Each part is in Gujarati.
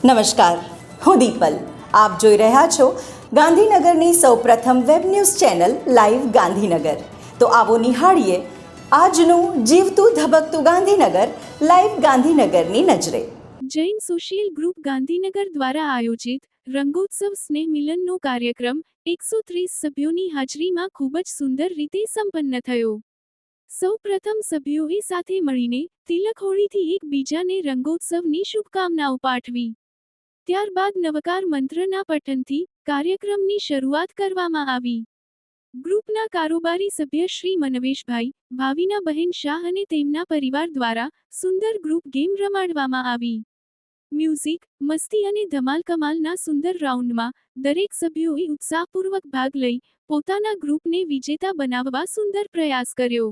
નમસ્કાર, હું દીપલ. આપ જોઈ રહ્યા છો ગાંધીનગરની સૌપ્રથમ web news channel live Gandhinagar. તો આવો નિહાળીએ આજનું જીવતું ધબકતું ગાંધીનગર લાઈવ ગાંધીનગરની નજરે. જૈન સોશિયલ ગ્રુપ ગાંધીનગર દ્વારા આયોજિત રંગોત્સવ સ્નેહ મિલનનો કાર્યક્રમ 130 સભ્યોની હાજરીમાં ખૂબ જ સુંદર રીતે સંપન્ન થયો. સૌ પ્રથમ સભ્યોએ સાથે મળીને તિલક હોળીથી એકબીજાને રંગોત્સવની શુભકામનાઓ પાઠવી. ત્યારબાદ નવકાર મંત્રના પઠનથી કાર્યક્રમની શરૂઆત કરવામાં આવી. ગ્રુપના કારોબારી સભ્ય શ્રી મનવેશભાઈ, ભાવિના બહેન શાહ અને તેમના પરિવાર દ્વારા સુંદર ગ્રુપ ગેમ રમાડવામાં આવી. મ્યુઝિક, મસ્તી અને ધમાલ કમાલના સુંદર રાઉન્ડમાં દરેક સભ્યોએ ઉત્સાહપૂર્વક ભાગ લઈ પોતાના ગ્રુપને વિજેતા બનાવવા સુંદર પ્રયાસ કર્યો.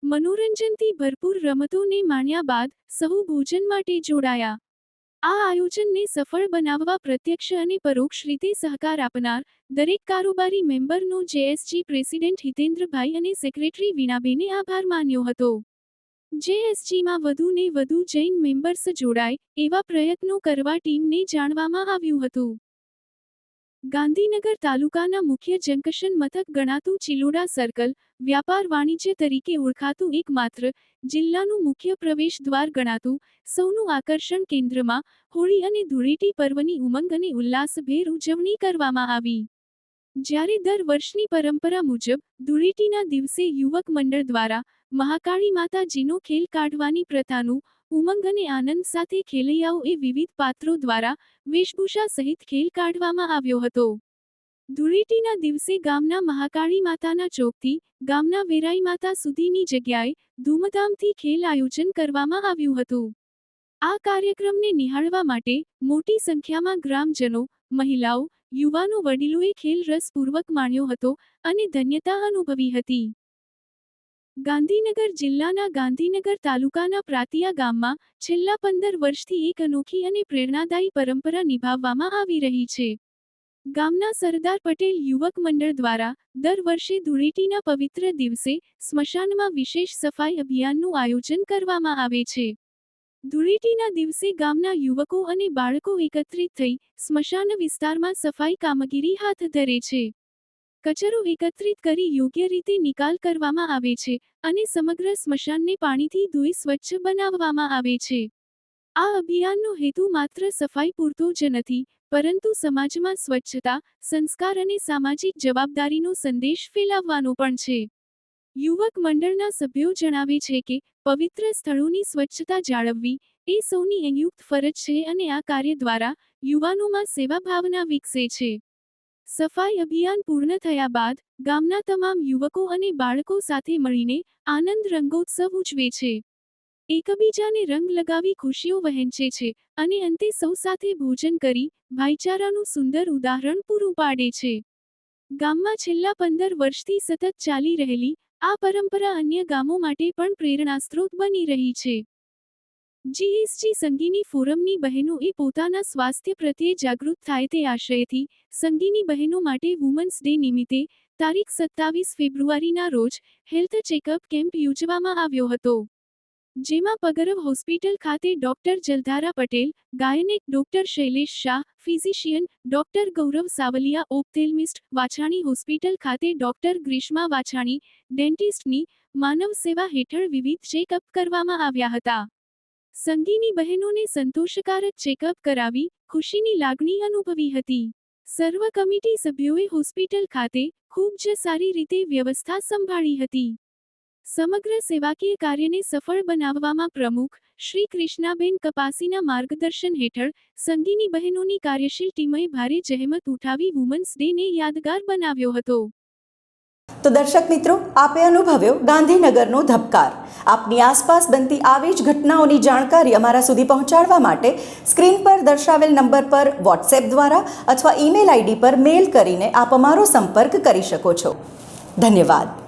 મનોરંજનથી ભરપૂર રમતોને માણ્યા બાદ સહુ ભોજન માટે જોડાયા. આ આયોજનને સફળ બનાવવા પ્રત્યક્ષ અને પરોક્ષ રીતે સહકાર આપનાર દરેક કારોબારી મેમ્બરનો જેએસજી પ્રેસિડેન્ટ હિતેન્દ્રભાઈ અને સેક્રેટરી વીણાબેને આભાર માન્યો હતો. જેએસજીમાં વધુને વધુ જૈન મેમ્બર્સ જોડાય એવા પ્રયત્નો કરવા ટીમને જાણવામાં આવ્યું હતું. ગાંધીનગર તાલુકાના મુખ્ય જંકશન મથક ગણાતું ચિલોડા સર્કલ, વ્યાપાર વાણિજ્ય તરીકે ઓળખાતું એકમાત્ર જિલ્લાનું મુખ્ય પ્રવેશ દ્વાર ગણાતું સૌનું આકર્ષણ કેન્દ્રમાં હોળી અને ધૂળેટી પર્વની ઉમંગ અને ઉલ્લાસભેર ઉજવણી કરવામાં આવી. જ્યારે દર વર્ષની પરંપરા મુજબ ધૂળેટીના દિવસે યુવક મંડળ દ્વારા મહાકાળી માતાજીનો ખેલ કાઢવાની પ્રથાનું ઉમંગ અને આનંદ સાથે ખેલૈયાઓએ વિવિધ પાત્રો દ્વારા વેશભૂષા સહિત ખેલ કાઢવામાં આવ્યો હતો. ધૂળેટીના દિવસે ગામના મહાકાળી માતાના ચોકથી ગામના વેરાઈ માતા સુધીની જગ્યાએ ધૂમધામથી ખેલ આયોજન કરવામાં આવ્યું હતું. આ કાર્યક્રમને નિહાળવા માટે મોટી સંખ્યામાં ગ્રામજનો, મહિલાઓ, યુવાનો, વડીલોએ ખેલ રસપૂર્વક માણ્યો હતો અને ધન્યતા અનુભવી હતી. ગાંધીનગર જિલ્લાના ગાંધીનગર તાલુકાના પ્રાતિયા ગામમાં છેલ્લા 15 વર્ષથી એક અનોખી અને પ્રેરણાદાયી પરંપરા નિભાવવામાં આવી રહી છે. ગામના સરદાર પટેલ યુવક મંડળ દ્વારા દર વર્ષે ધૂળેટીના પવિત્ર દિવસે સ્મશાનમાં વિશેષ સફાઈ અભિયાનનું આયોજન કરવામાં આવે છે. ધૂળેટીના દિવસે ગામના યુવકો અને બાળકો એકત્રિત થઈ સ્મશાન વિસ્તારમાં સફાઈ કામગીરી હાથ ધરે છે. કચરો એકત્રિત કરી યોગ્ય રીતે નિકાલ કરવામાં આવે છે અને સમગ્ર સ્મશાનને પાણીથી ધોઈ સ્વચ્છ બનાવવામાં આવે છે. આ અભિયાનનો હેતુ માત્ર સફાઈ પૂરતો જ નથી, પરંતુ સમાજમાં સ્વચ્છતા, સંસ્કાર અને સામાજિક જવાબદારીનો સંદેશ ફેલાવવાનો પણ છે. યુવક મંડળના સભ્યો જણાવે છે કે પવિત્ર સ્થળોની સ્વચ્છતા જાળવવી એ સૌની સંયુક્ત ફરજ છે અને આ કાર્ય દ્વારા યુવાનોમાં સેવા ભાવના વિકસે છે. સફાઈ અભિયાન પૂર્ણ થયા બાદ ગામના તમામ યુવકો અને બાળકો સાથે મળીને આનંદ રંગોત્સવ ઉજવે છે. એકબીજાને રંગ લગાવી ખુશીઓ વહેંચે છે અને અંતે સૌ સાથે ભોજન કરી ભાઈચારાનું સુંદર ઉદાહરણ પૂરું પાડે છે. ગામમાં છેલ્લા 15 વર્ષથી સતત ચાલી રહેલી આ પરંપરા અન્ય ગામો માટે પણ પ્રેરણાસ્ત્રોત બની રહી છે. જીએસજી સંગીની ફોરમની બહેનોએ પોતાના સ્વાસ્થ્ય પ્રત્યે જાગૃત થાય તે આશયથી સંગીની બહેનો માટે વુમન્સ ડે નિમિત્તે તારીખ 27 ફેબ્રુઆરીના રોજ હેલ્થ ચેકઅપ કેમ્પ યોજવામાં આવ્યો હતો. જેમાં પગરવ હોસ્પિટલ ખાતે doctor Jaldhara Patel, gynaec doctor Shailesh Shah, physician doctor Gaurav Savaliya, ophthalmist Vachhani hospital ખાતે ડોક્ટર ગ્રીષ્મા વાછાણી, ડેન્ટિસ્ટની માનવ સેવા હેઠળ વિવિધ ચેકઅપ કરવામાં આવ્યા હતા. સંગીની બહેનોને સંતોષકારક ચેકઅપ કરાવી ખુશીની લાગણી અનુભવી હતી. સર્વ કમિટી સભ્યોએ હોસ્પિટલ ખાતે ખૂબ જ સારી રીતે વ્યવસ્થા સંભાળી હતી. સમગ્ર સેવાકીય કાર્યને સફળ બનાવવામાં પ્રમુખ શ્રી કૃષ્ણાબેન કપાસીના માર્ગદર્શન હેઠળ સંગીની બહેનોની કાર્યશીલ ટીમે ભારે જહેમત ઉઠાવી વુમન્સ ડેને યાદગાર બનાવ્યો હતો. તો દર્શક મિત્રો, આપે અનુભવ્યો ગાંધીનગરનો ધબકાર. આપની આસપાસ બનતી આવી જ ઘટનાઓની જાણકારી અમારા સુધી પહોંચાડવા માટે સ્ક્રીન પર દર્શાવેલ નંબર પર વોટ્સએપ દ્વારા અથવા ઈમેલ આઈડી પર મેલ કરીને આપ અમારો સંપર્ક કરી શકો છો. ધન્યવાદ.